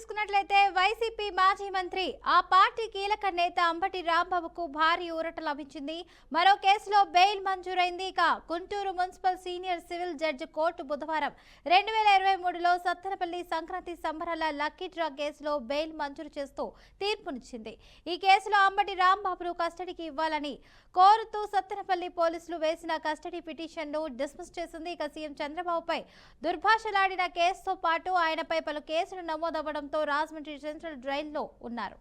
చూసుకున్నట్లయితే వైసీపీ మాజీ మంత్రి ఆ పార్టీ కీలక నేత అంబటి రాంబాబుకు భారీ ఊరట లభించింది. మరో కేసులో బెయిల్ మంజూరైంది. ఇక Guntur municipal senior civil judge court బుధవారం 2023లో సత్తెనపల్లి సంక్రాంతి సంబరాల లక్కీ డ్రా కేసులో బెయిల్ మంజూరు చేస్తూ తీర్పునిచ్చింది. ఈ కేసులో అంబటి రాంబాబును కస్టడీకి ఇవ్వాలని కోరుతూ సత్తెనపల్లి పోలీసులు వేసిన కస్టడీ పిటిషన్ను డిస్మిస్ చేసింది. ఇక సీఎం చంద్రబాబుపై దుర్భాషలాడిన కేసుతో పాటు ఆయనపై పలు కేసులు నమోదవ్వడంతో రాజమండ్రి సెంట్రల్ జైల్లో ఉన్నారు.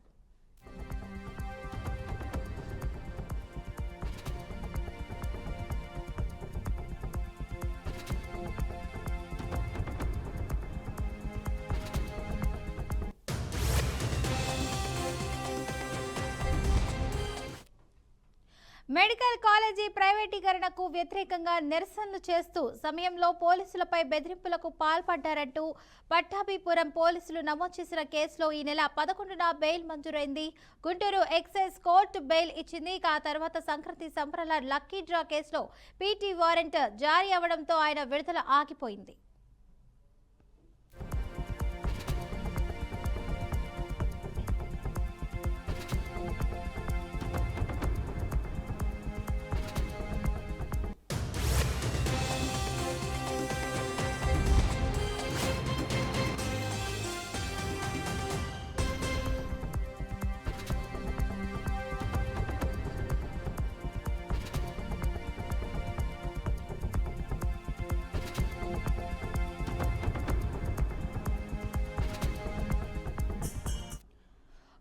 మెడికల్ కాలేజీ ప్రైవేటీకరణకు వ్యతిరేకంగా నిరసనలు చేస్తూ సమయంలో పోలీసులపై బెదిరింపులకు పాల్పడ్డారంటూ పట్టాభిపురం పోలీసులు నమోదు చేసిన కేసులో ఈ నెల 11న బెయిల్ మంజూరైంది. గుంటూరు ఎక్సైజ్ కోర్టు బెయిల్ ఇచ్చింది. ఆ తర్వాత సంక్రాంతి సంబరాల లక్కీ డ్రా కేసులో పీటీ వారెంట్ జారీ అవడంతో ఆయన విడుదల ఆగిపోయింది.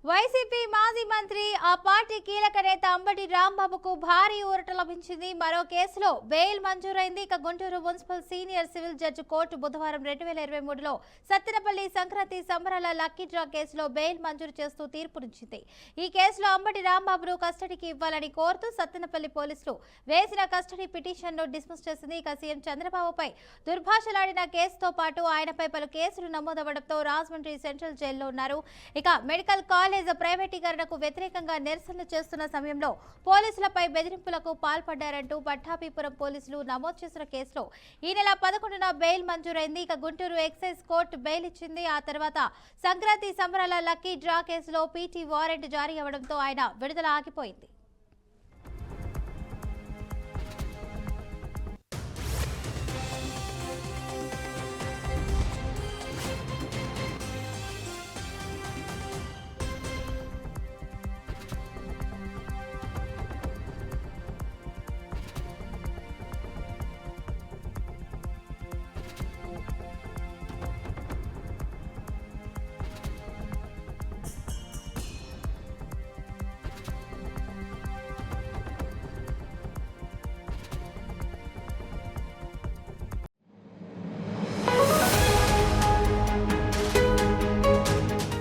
వైసీపీ మాజీ మంత్రి ఆ పార్టీ కీలక నేత అంబటి రాంబాబుకు భారీ ఊరట లభించింది. మరో కేసులో బెయిల్ మంజూరైంది. ఇక Guntur municipal senior civil judge court బుధవారం 2023లో సత్తెనపల్లి సంక్రాంతి సంబరాల లక్కీ డ్రా కేసులో బెయిల్ మంజూరు చేస్తూ తీర్పునిచ్చింది. ఈ కేసులో అంబటి రాంబాబును కస్టడీకి ఇవ్వాలని కోరుతూ సత్తెనపల్లి పోలీసులు వేసిన కస్టడీ పిటిషన్ను డిస్మిస్ చేసింది. ఇక సీఎం చంద్రబాబుపై దుర్భాషలాడిన కేసుతో పాటు ఆయనపై పలు కేసులు నమోదవ్వడంతో రాజమండ్రి సెంట్రల్ జైల్లో ఉన్నారు. ఇక మెడికల్ కాలేజ్ ప్రైవేటీకరణకు వ్యతిరేకంగా నిరసనలు చేస్తున్న సమయంలో పోలీసులపై బెదిరింపులకు పాల్పడ్డారంటూ పట్టాభిపురం పోలీసులు నమోదు చేసిన కేసులో ఈ నెల 11న బెయిల్ మంజూరైంది. ఇక గుంటూరు ఎక్సైజ్ కోర్టు బెయిల్ ఇచ్చింది. ఆ తర్వాత సంక్రాంతి సంబరాల లక్కీ డ్రా కేసులో పీటీ వారెంట్ జారీ అవడంతో ఆయన విడుదల ఆగిపోయింది.